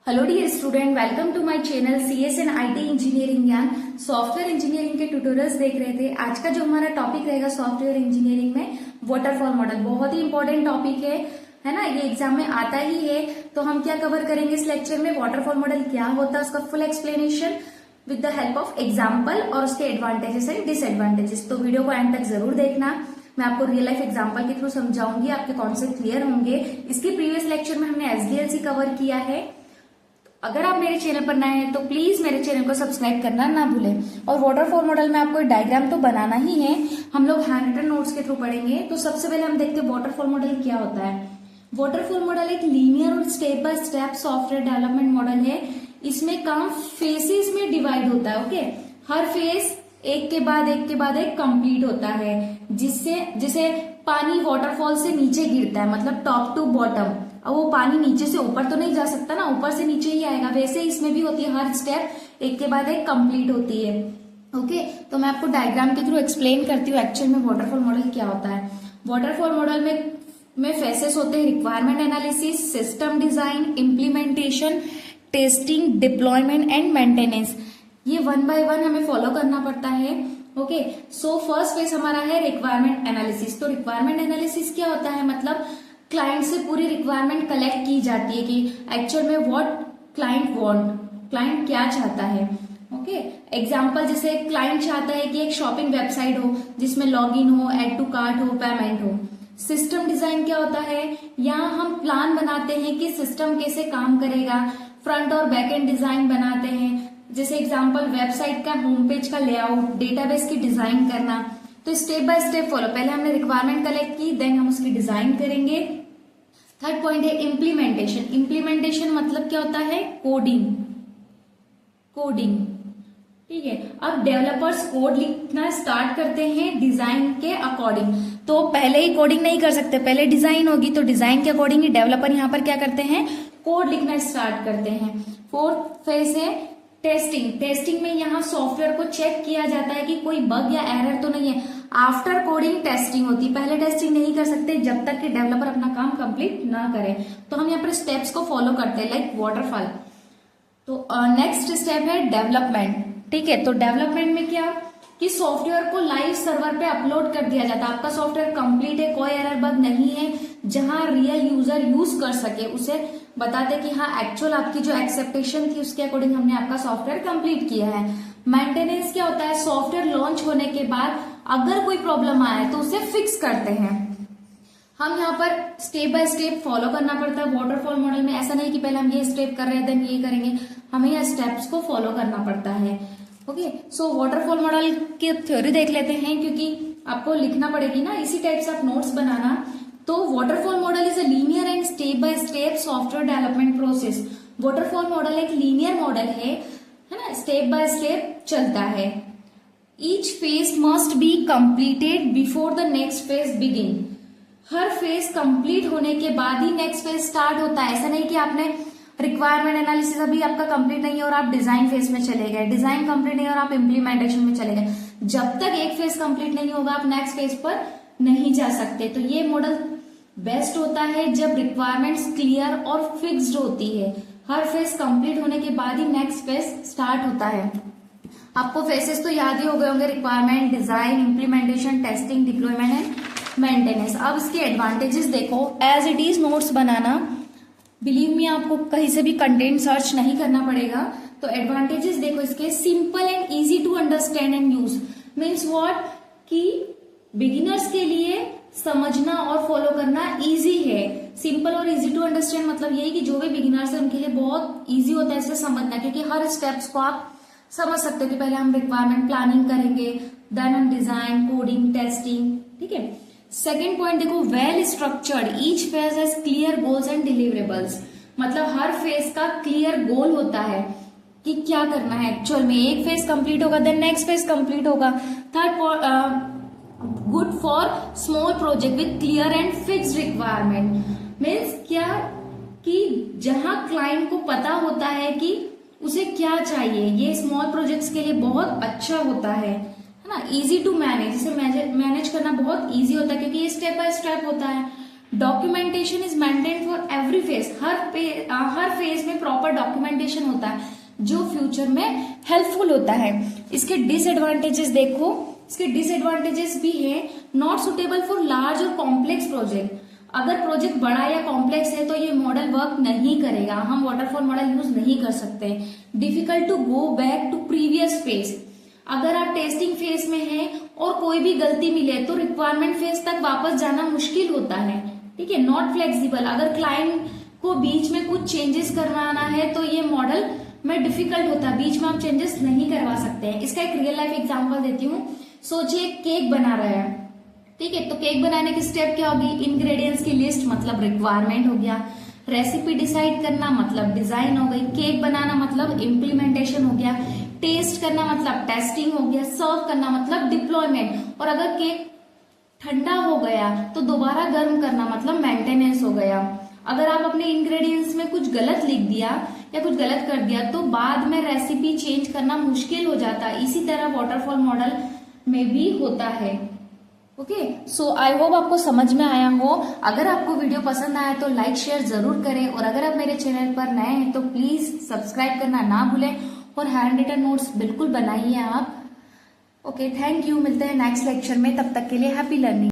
Hello dear student, welcome to my channel CS and IT engineering Gyan. Software engineering के tutorials देख रहे थे। आज का जो हमारा टॉपिक रहेगा सॉफ्टवेयर इंजीनियरिंग में वाटरफॉल मॉडल, बहुत ही इंपॉर्टेंट टॉपिक है ना। ये एग्जाम में आता ही है। तो हम क्या कवर करेंगे इस लेक्चर में, वाटरफॉल मॉडल क्या होता है, उसका full explanation with the help of example और उसके एडवांटेजेस एंड डिसएडवांटेजेस। तो वीडियो को एंड तक जरूर देखना। मैं आपको रियल लाइफ एग्जाम्पल के थ्रू समझाऊंगी, आपके कॉन्सेप्ट क्लियर होंगे। इसके प्रीवियस लेक्चर में हमने एसडीएलसी कवर किया है। अगर आप मेरे चैनल पर नए हैं तो प्लीज मेरे चैनल को सब्सक्राइब करना ना भूलें। और वाटरफॉल मॉडल में आपको डायग्राम तो बनाना ही है, हम लोग हैंड रिटन नोट्स के थ्रू पढ़ेंगे। तो सबसे पहले हम देखते हैं वाटरफॉल मॉडल क्या होता है। वाटरफॉल मॉडल एक लीनियर और step by step software development model है। इसमें काम फेसेस में डिवाइड होता है। ओके, हर फेस एक के बाद एक कंप्लीट होता है, जिसे पानी वाटरफॉल से नीचे गिरता है, मतलब टॉप टू बॉटम। अब वो पानी नीचे से ऊपर तो नहीं जा सकता ना, ऊपर से नीचे ही आएगा। वैसे इसमें भी होती है, हर स्टेप एक के बाद एक कंप्लीट होती है। ओके, तो मैं आपको डायग्राम के थ्रू एक्सप्लेन करती हूँ एक्चुअल में वाटरफॉल मॉडल क्या होता है। वाटरफॉल मॉडल में फेसेस होते हैं requirement analysis, system design, implementation, testing, deployment and maintenance. ये वन बाय वन हमें फॉलो करना पड़ता है। ओके, सो फर्स्ट फेज हमारा है रिक्वायरमेंट एनालिसिस। तो रिक्वायरमेंट एनालिसिस क्या होता है, मतलब क्लाइंट से पूरी रिक्वायरमेंट कलेक्ट की जाती है कि एक्चुअल में व्हाट क्लाइंट वांट, क्लाइंट क्या चाहता है। ओके, एग्जांपल जैसे क्लाइंट चाहता है कि एक शॉपिंग वेबसाइट हो जिसमें लॉगिन हो, ऐड टू कार्ट हो, पेमेंट हो। सिस्टम डिजाइन क्या होता है, यहाँ हम प्लान बनाते हैं कि सिस्टम कैसे काम करेगा, फ्रंट और बैक एंड डिजाइन बनाते हैं। जैसे एग्जांपल वेबसाइट का होम पेज का लेआउट, डेटाबेस की डिजाइन करना। तो स्टेप बाय स्टेप फॉलो, पहले हमने रिक्वायरमेंट कलेक्ट की, देन हम उसकी डिजाइन करेंगे। थर्ड पॉइंट है इम्प्लीमेंटेशन। इम्प्लीमेंटेशन मतलब क्या होता है, कोडिंग। ठीक है, अब डेवलपर्स कोड लिखना स्टार्ट करते हैं डिजाइन के अकॉर्डिंग। तो पहले ही कोडिंग नहीं कर सकते, पहले डिजाइन होगी, तो डिजाइन के अकॉर्डिंग ही डेवलपर यहाँ पर क्या करते हैं, कोड लिखना स्टार्ट करते हैं। फोर्थ फेज है टेस्टिंग। टेस्टिंग में यहाँ सॉफ्टवेयर को चेक किया जाता है कि कोई बग या एरर तो नहीं है। आफ्टर कोडिंग टेस्टिंग होती है, पहले टेस्टिंग नहीं कर सकते जब तक कि डेवलपर अपना काम कंप्लीट ना करे। तो हम यहाँ पर स्टेप्स को फॉलो करते हैं लाइक वाटरफॉल। तो नेक्स्ट स्टेप है डेवलपमेंट। ठीक है, तो डेवलपमेंट में क्या कि सॉफ्टवेयर को लाइव सर्वर पे अपलोड कर दिया जाता है। आपका सॉफ्टवेयर कंप्लीट है, कोई एरर बग नहीं है, जहां रियल यूजर यूज कर सके, उसे बताते कि हाँ एक्चुअल आपकी जो एक्सेप्टेशन थी उसके अकॉर्डिंग हमने आपका सॉफ्टवेयर कंप्लीट किया है। मेंटेनेंस क्या होता है, सॉफ्टवेयर लॉन्च होने के बाद अगर कोई प्रॉब्लम आए तो उसे फिक्स करते हैं। हम यहाँ पर स्टेप बाय स्टेप फॉलो करना पड़ता है वाटरफॉल मॉडल में। ऐसा नहीं कि पहले हम ये स्टेप कर रहे हैं देन ये करेंगे, हमें यह स्टेप्स को फॉलो करना पड़ता है। ओके, सो वाटरफॉल मॉडल की थ्योरी देख लेते हैं, क्योंकि आपको लिखना पड़ेगी ना, इसी टाइप से आप नोट्स बनाना। तो waterfall model is a linear and step by step software development process. Waterfall model एक लीनियर मॉडल है ना, स्टेप बाय स्टेप चलता है। Each phase must be completed before the next phase begin. Her phase complete होने के बाद ही next phase start होता है। ऐसा नहीं कि आपने रिक्वायरमेंट एनालिसिस अभी आपका कंप्लीट नहीं है और आप डिजाइन फेज में चले गए, डिजाइन कंप्लीट नहीं है और आप इम्प्लीमेंटेशन में चले गए। जब तक एक फेज कंप्लीट नहीं होगा आप नेक्स्ट फेज पर नहीं जा सकते। तो ये मॉडल बेस्ट होता है जब रिक्वायरमेंट्स क्लियर और फिक्स्ड होती है। हर फेज कंप्लीट होने के बाद ही नेक्स्ट फेज स्टार्ट होता है। आपको फेसेस तो याद ही हो गए होंगे, requirement, design, implementation, testing, deployment and maintenance. अब इसके एडवांटेजेस देखो, एज इट इज नोट्स बनाना, बिलीव मी आपको कहीं से भी कंटेंट सर्च नहीं करना पड़ेगा। तो एडवांटेजेस देखो इसके, simple and easy to understand and use. Means what कि बिगिनर्स के लिए समझना और फॉलो करना इजी है। सिंपल और इजी टू अंडरस्टैंड मतलब यही कि जो भी बिगिनर्स है उनके लिए बहुत इजी होता है इसे समझना, क्योंकि हर स्टेप्स को आप समझ सकते हो कि पहले हम रिक्वायरमेंट प्लानिंग करेंगे, देन हम डिजाइन, कोडिंग, टेस्टिंग। ठीक है, सेकेंड पॉइंट देखो, well structured, each phase has clear goals and deliverables. मतलब हर फेज का क्लियर गोल होता है कि क्या करना है एक्चुअल में। एक फेज कंप्लीट होगा देन नेक्स्ट फेज कंप्लीट होगा। Third, good for small project with clear and fixed requirement. Means क्या कि जहां क्लाइंट को पता होता है कि उसे क्या चाहिए, ये स्मॉल प्रोजेक्ट्स के लिए बहुत अच्छा होता है ना। इजी टू मैनेज, इसे मैनेज करना बहुत इजी होता है क्योंकि ये स्टेप बाय स्टेप होता है। Documentation is maintain for every phase, her phase में प्रॉपर डॉक्यूमेंटेशन होता है जो फ्यूचर में हेल्पफुल होता है। इसके डिसएडवांटेजेस देखो, इसके डिसएडवांटेजेस भी है, नॉट सुटेबल फॉर लार्ज और कॉम्प्लेक्स प्रोजेक्ट। अगर प्रोजेक्ट बड़ा या कॉम्प्लेक्स है तो ये मॉडल वर्क नहीं करेगा, हम वाटरफॉल मॉडल यूज नहीं कर सकते। Difficult to go back to previous phase, अगर आप टेस्टिंग फेज में हैं और कोई भी गलती मिले तो रिक्वायरमेंट फेज तक वापस जाना मुश्किल होता है, ठीक है। नॉट फ्लेक्सिबल, अगर क्लाइंट को बीच में कुछ चेंजेस करवाना है तो ये मॉडल में डिफिकल्ट होता है, बीच में आप चेंजेस नहीं करवा सकते हैं। इसका एक रियल लाइफ एग्जांपल देती हूँ। सोचिए केक बना रहे हैं, ठीक है, तो केक बनाने की स्टेप क्या होगी, इंग्रेडिएंट्स की लिस्ट मतलब रिक्वायरमेंट हो गया, रेसिपी डिसाइड करना मतलब डिजाइन हो गई, केक बनाना मतलब इम्प्लीमेंटेशन हो गया, टेस्ट करना मतलब टेस्टिंग हो गया, सर्व करना मतलब डिप्लॉयमेंट, और अगर केक ठंडा हो गया तो दोबारा गर्म करना मतलब मेंटेनेंस हो गया। अगर आप अपने इंग्रेडिएंट्स में कुछ गलत लिख दिया या कुछ गलत कर दिया तो बाद में रेसिपी चेंज करना मुश्किल हो जाता है। इसी तरह वाटरफॉल मॉडल में भी होता है। ओके, सो आई होप आपको समझ में आया हो। अगर आपको वीडियो पसंद आया तो लाइक शेयर जरूर करें, और अगर आप मेरे चैनल पर नए हैं तो प्लीज सब्सक्राइब करना ना भूलें, और हैंड रिटन नोट्स बिल्कुल बनाइए आप। ओके, थैंक यू, मिलते हैं नेक्स्ट लेक्चर में, तब तक के लिए हैप्पी लर्निंग।